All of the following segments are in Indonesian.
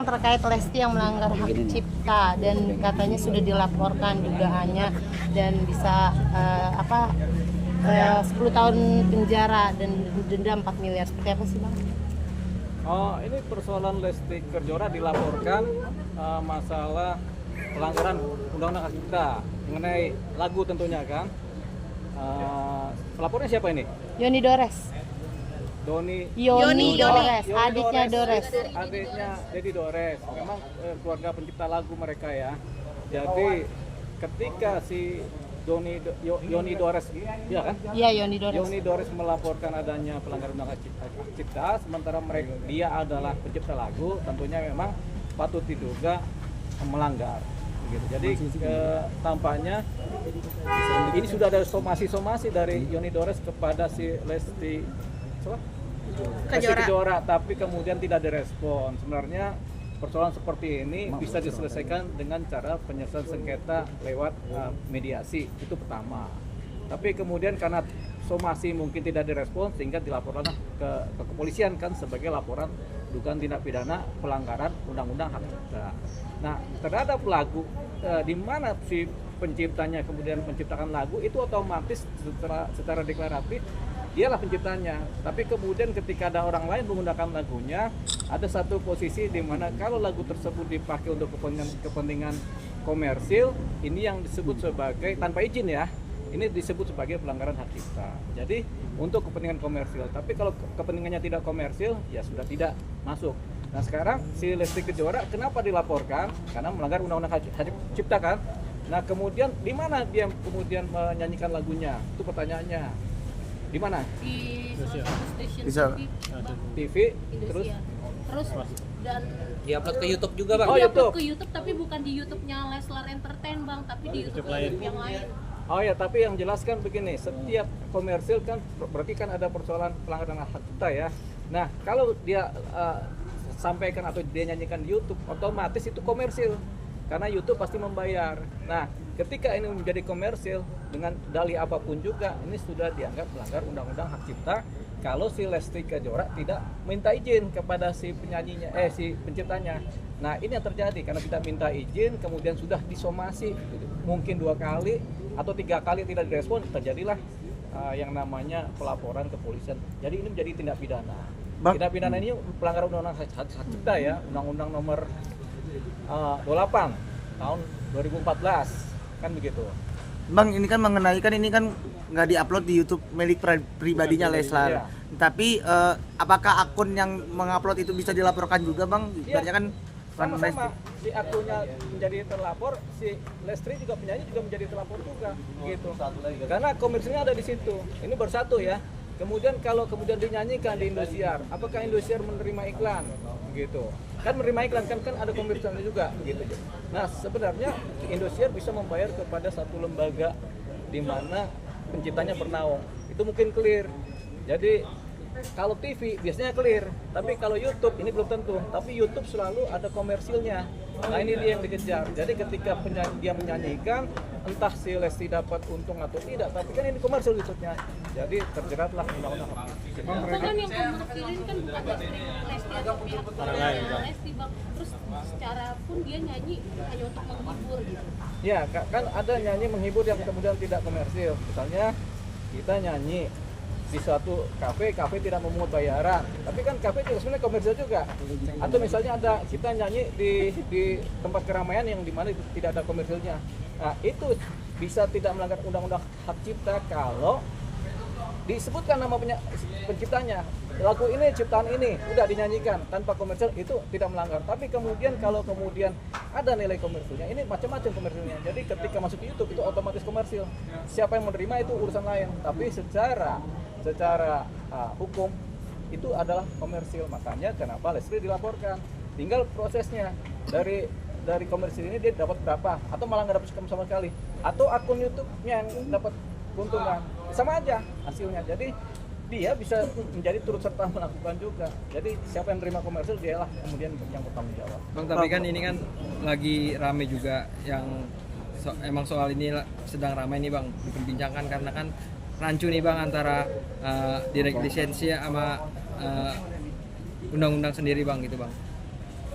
terkait Lesti yang melanggar hak cipta dan katanya sudah dilaporkan dugaannya dan bisa 10 tahun penjara dan denda 4 miliar. Seperti apa sih Bang? Oh, ini persoalan Lesti Kejora dilaporkan masalah pelanggaran Undang-Undang Hak Cipta mengenai lagu tentunya kan. Pelapornya siapa ini? Yoni Dores, adiknya Dores. Adiknya Dedi Dores. Memang keluarga pencipta lagu mereka ya. Jadi ketika si Yoni Dores, ya kan? Iya, Yoni Dores. Yoni Dores melaporkan adanya pelanggaran Undang-Undang Hak Cipta, sementara dia adalah pencipta lagu, tentunya memang patut diduga melanggar. Gitu. Jadi tampaknya ini sudah ada somasi dari Yoni Dores kepada si Lesti Kejora, tapi kemudian tidak direspon. Sebenarnya persoalan seperti ini bisa diselesaikan dengan cara penyelesaian sengketa lewat mediasi, itu pertama. Tapi kemudian karena somasi mungkin tidak direspon sehingga dilaporkan ke kepolisian kan sebagai laporan dugaan tindak pidana pelanggaran Undang-Undang Hak Cipta. Nah, terhadap lagu di mana si penciptanya kemudian menciptakan lagu itu otomatis secara deklaratif dialah penciptanya. Tapi kemudian ketika ada orang lain menggunakan lagunya, ada satu posisi di mana kalau lagu tersebut dipakai untuk kepentingan komersil, ini yang disebut sebagai tanpa izin ya. Ini disebut sebagai pelanggaran hak cipta. Jadi untuk kepentingan komersil. Tapi kalau kepentingannya tidak komersil, ya sudah tidak masuk. Nah sekarang si Lesti Kejora kenapa dilaporkan? Karena melanggar Undang-Undang Hak Cipta kan. Nah kemudian di mana dia kemudian menyanyikan lagunya? Itu pertanyaannya. Di mana? Di stasiun TV, terus dan diupload ke YouTube juga Bang. Oh, YouTube. Ke YouTube tapi bukan di YouTube-nya Leslar Entertain Bang, tapi di YouTube yang lain. Oh ya, tapi yang jelaskan begini, setiap komersil kan berarti kan ada persoalan pelanggaran hak cipta ya. Nah, kalau dia sampaikan atau dia nyanyikan di YouTube, otomatis itu komersil. Karena YouTube pasti membayar. Nah, ketika ini menjadi komersil dengan dalih apapun juga, ini sudah dianggap melanggar Undang-Undang Hak Cipta kalau si Lesti Kejora tidak minta izin kepada si penyanyinya, si penciptanya. Nah, ini yang terjadi karena tidak minta izin, kemudian sudah disomasi mungkin 2 kali atau 3 kali tidak direspon, terjadilah yang namanya pelaporan kepolisian. Jadi ini menjadi tindak pidana. Tindak pidana ini pelanggaran Undang-Undang Hak Cipta ya, Undang-Undang Nomor 28 tahun 2014 kan begitu. Bang, ini kan mengenai kan ini kan nggak diupload di YouTube milik pribadinya Leslar. Ya. Tapi apakah akun yang mengupload itu bisa dilaporkan juga Bang? Ibaratnya kan sama-sama si akunnya menjadi terlapor, si Lesti juga penyanyi juga menjadi terlapor juga gitu. Karena komersilnya ada di situ. Ini bersatu ya. Kemudian kalau kemudian dinyanyikan di Indosiar, apakah Indosiar menerima iklan gitu? Kan menerima iklan kan ada komersilnya juga gitu. Nah, sebenarnya Indosiar bisa membayar kepada satu lembaga di mana penciptanya bernaung. Itu mungkin clear. Jadi kalau TV biasanya clear, tapi kalau YouTube ini belum tentu. Tapi YouTube selalu ada komersilnya. Nah ini dia yang dikejar. Jadi ketika dia menyanyikan, entah si Lesti dapat untung atau tidak, tapi kan ini komersil YouTube-nya. Jadi terjeratlah undang-undang. Kan yang komersilin kan bukan Lesti atau pihak Lesti Bang. Terus secara pun dia nyanyi hanya untuk menghibur gitu. Ya kan ada nyanyi menghibur yang kemudian tidak komersil. Misalnya kita nyanyi di suatu kafe tidak memungut bayaran, tapi kan kafe juga sebenarnya komersial juga. Atau misalnya ada kita nyanyi di tempat keramaian yang dimana tidak ada komersilnya. Nah itu bisa tidak melanggar Undang-Undang Hak Cipta kalau disebutkan nama penciptanya. Lagu ini ciptaan ini udah dinyanyikan tanpa komersil, itu tidak melanggar. Tapi kemudian kalau kemudian ada nilai komersilnya, ini macam-macam komersilnya. Jadi ketika masuk ke YouTube itu otomatis komersil. Siapa yang menerima itu urusan lain. Tapi secara hukum itu adalah komersil. Makanya kenapa Lesti dilaporkan. Tinggal prosesnya dari komersil ini dia dapat berapa atau malah nggak dapat sama sekali, atau akun YouTube-nya yang dapat keuntungan, sama aja hasilnya. Jadi dia bisa menjadi turut serta melakukan juga. Jadi siapa yang terima komersil dialah kemudian yang bertanggung jawab. Bang, tapi kan ini kan lagi rame juga yang emang soal ini sedang ramai nih Bang diperbincangkan karena kan rancu nih Bang antara direct lisensi sama undang-undang sendiri Bang gitu Bang.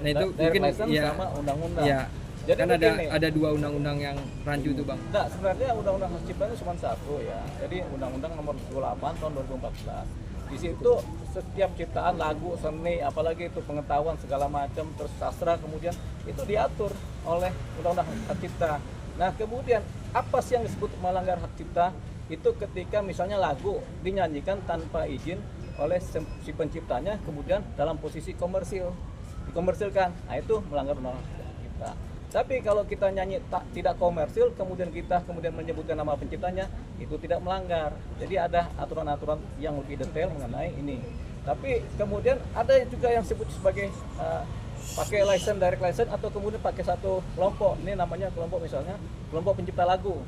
Nah itu Direct mungkin license ya, sama undang-undang. ya. Jadi Kan begini. ada 2 undang-undang yang rancu tuh bang. Nah, sebenarnya undang-undang hak cipta itu cuma satu ya. Jadi undang-undang nomor 28 tahun 2014. Di situ setiap ciptaan lagu, seni, apalagi itu pengetahuan segala macam, terus sastra kemudian itu diatur oleh undang-undang hak cipta. Nah, kemudian apa sih yang disebut melanggar hak cipta? Itu ketika misalnya lagu dinyanyikan tanpa izin oleh si penciptanya, kemudian dalam posisi komersil, dikomersilkan. Nah, itu melanggar undang-undang hak cipta. Tapi kalau kita nyanyi tidak komersil, kemudian kita menyebutkan nama penciptanya, itu tidak melanggar. Jadi ada aturan-aturan yang lebih detail mengenai ini. Tapi kemudian ada juga yang disebut sebagai pakai license, direct license, atau kemudian pakai satu kelompok. Ini namanya kelompok, misalnya kelompok pencipta lagu.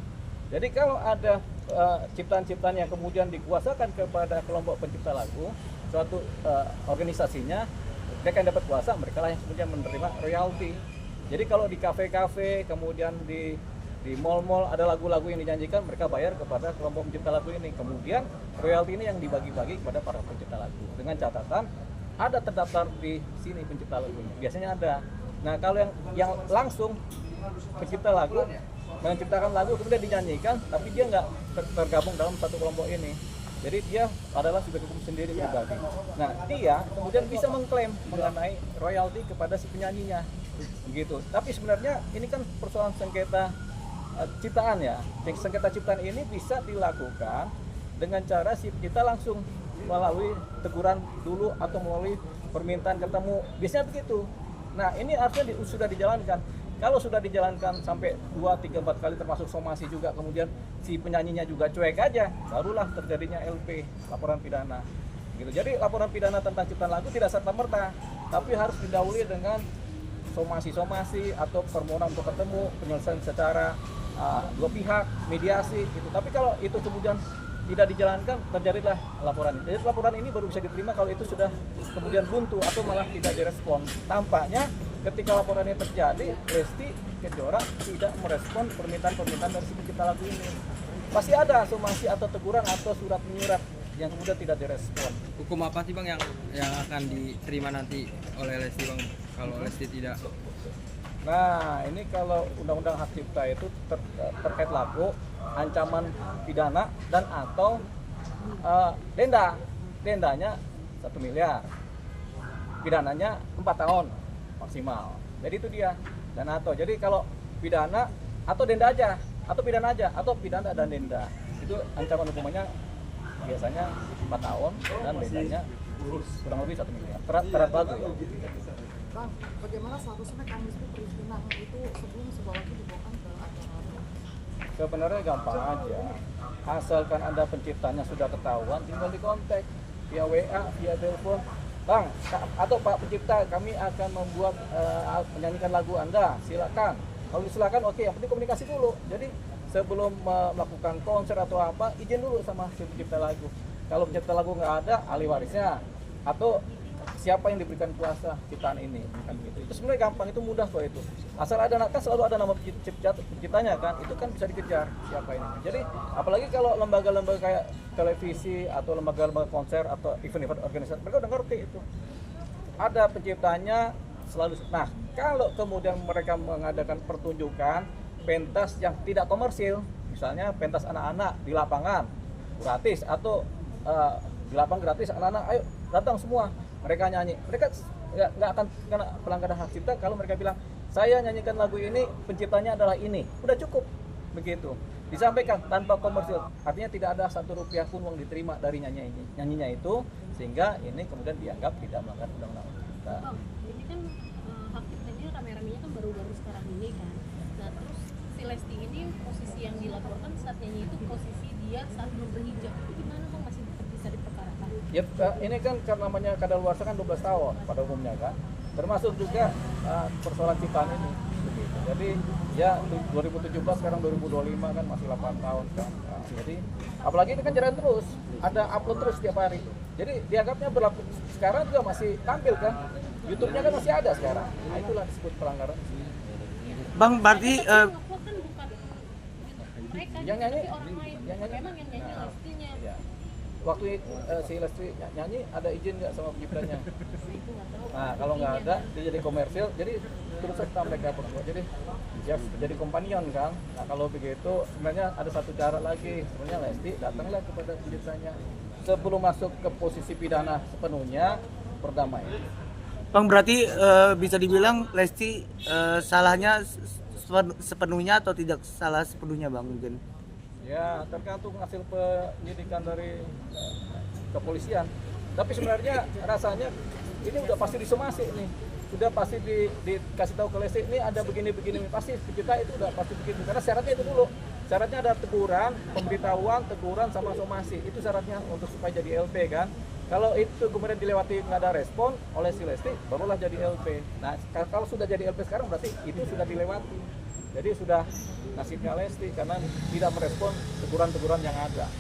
Jadi kalau ada ciptaan-ciptaan yang kemudian dikuasakan kepada kelompok pencipta lagu, suatu organisasinya, mereka yang dapat kuasa, mereka lah yang kemudian menerima royalti. Jadi kalau di kafe-kafe, kemudian di mall-mall ada lagu-lagu yang dinyanyikan, mereka bayar kepada kelompok pencipta lagu ini. Kemudian royalti ini yang dibagi-bagi kepada para pencipta lagu. Dengan catatan ada terdaftar di sini pencipta lagunya. Biasanya ada. Nah, kalau yang langsung pencipta lagu menciptakan lagu kemudian dinyanyikan, tapi dia nggak tergabung dalam satu kelompok ini. Jadi dia adalah subjek hukum sendiri pribadi. Nah, dia kemudian bisa mengklaim mengenai royalti kepada si penyanyinya, begitu. Tapi sebenarnya ini kan persoalan sengketa ciptaan ya. Sengketa ciptaan ini bisa dilakukan dengan cara si pencipta langsung melalui teguran dulu atau melalui permintaan ketemu. Biasanya begitu. Nah, ini artinya sudah dijalankan. Kalau sudah dijalankan sampai 2, 3, 4 kali termasuk somasi juga, kemudian si penyanyinya juga cuek aja, barulah terjadinya LP, laporan pidana. Gitu. Jadi laporan pidana tentang ciptaan lagu tidak serta-merta, tapi harus didahului dengan somasi-somasi atau permohonan untuk ketemu, penyelesaian secara dua pihak, mediasi gitu. Tapi kalau itu kemudian tidak dijalankan, terjadilah laporan ini. Jadi laporan ini baru bisa diterima kalau itu sudah kemudian buntu atau malah tidak direspon. Tampaknya ketika laporan ini terjadi, Lesti Kejora tidak merespon permintaan-permintaan dari si pencipta lagu ini. Pasti ada somasi atau teguran atau surat menyurat yang kemudian tidak direspon. Hukum apa sih bang yang akan diterima nanti oleh Lesti bang kalau Lesti tidak? Nah, ini kalau undang-undang hak cipta itu terkait lagu, ancaman pidana dan atau denda. Dendanya 1 miliar. Pidananya 4 tahun maksimal. Jadi itu dia. Dan atau. Jadi kalau pidana atau denda aja, atau pidana aja, atau pidana dan denda. Itu ancaman hukumannya biasanya 4 tahun dan dendanya kurang lebih 1 miliar. Terhadap lagu ya. Bang, bagaimana status mekanisme perizinan itu sebelum sebuah lagu dibawakan ke acara? Sebenarnya gampang aja. Asalkan Anda penciptanya sudah ketahuan, tinggal dikontak via WA, via telepon. Bang, atau Pak pencipta, kami akan membuat menyanyikan lagu Anda, silakan. Kalau silakan, oke, yang penting komunikasi dulu. Jadi sebelum melakukan konser atau apa, izin dulu sama si pencipta lagu. Kalau pencipta lagu nggak ada, ahli warisnya atau siapa yang diberikan kuasa ciptaan ini, kan gitu. Itu sebenarnya gampang, itu mudah kok itu. Asal ada, kan selalu ada nama penciptanya kan, itu kan bisa dikejar siapa ini. Jadi apalagi kalau lembaga-lembaga kayak televisi atau lembaga-lembaga konser atau event-event organisasi, mereka udah ngerti itu. Ada penciptanya selalu. Nah, kalau kemudian mereka mengadakan pertunjukan pentas yang tidak komersil, misalnya pentas anak-anak di lapangan gratis atau di lapangan gratis, anak-anak ayo datang semua, mereka nyanyi, mereka nggak akan kena pelanggaran hak cipta kalau mereka bilang saya nyanyikan lagu ini, penciptanya adalah ini, udah cukup begitu, disampaikan tanpa komersil, artinya tidak ada 1 rupiah pun uang diterima dari nyanyinya itu, sehingga ini kemudian dianggap tidak melanggar undang-undang hak cipta. Bang, ini kan hak ciptanya rame-ramenya kan baru-baru sekarang ini kan. Nah terus si Lesti ini posisi yang dilaporkan saat nyanyi itu posisi dia saat belum berhijab, itu gimana bang, masih bisa diperkarakan? Ya, ini kan karena namanya kadaluarsa kan 12 tahun pada umumnya kan, termasuk juga persoalan ciptaan ini. Begitu. Jadi ya 2017 sekarang 2025 kan masih 8 tahun kan. Nah, jadi apalagi ini kan jalan terus, ada upload terus setiap hari. Jadi dianggapnya berlaku sekarang juga masih tampil kan, YouTube-nya kan masih ada sekarang. Nah, itulah disebut pelanggaran. Bang, berarti Ngupload kan bukan mereka yang nyanyi, tapi orang lain. yang nyanyi. Memang yang nyanyi Nah, Lestinya. ya. waktu si Lesti nyanyi ada izin nggak sama penciptanya? Nah kalau nggak ada dia jadi komersil, jadi terus serta mereka berdua jadi kompanion kan. Nah kalau begitu sebenarnya ada satu cara lagi, sebenarnya Lesti datanglah kepada penciptanya sebelum masuk ke posisi pidana sepenuhnya, berdamai. Bang, berarti bisa dibilang Lesti salahnya sepenuhnya atau tidak salah sepenuhnya Bang mungkin? Ya tergantung hasil penyidikan dari kepolisian. Tapi sebenarnya rasanya ini udah pasti disomasi nih, sudah pasti dikasih tahu ke Lesti ini ada begini pasti kita itu udah pasti begitu karena syaratnya itu dulu. Syaratnya ada teguran, pemberitahuan, teguran sama somasi. Itu syaratnya untuk supaya jadi LP kan. Kalau itu kemudian dilewati nggak ada respon oleh si Lesti, barulah jadi LP. Nah kalau sudah jadi LP sekarang berarti itu sudah dilewati. Jadi sudah nasibnya Lesti karena tidak merespon teguran-teguran yang ada.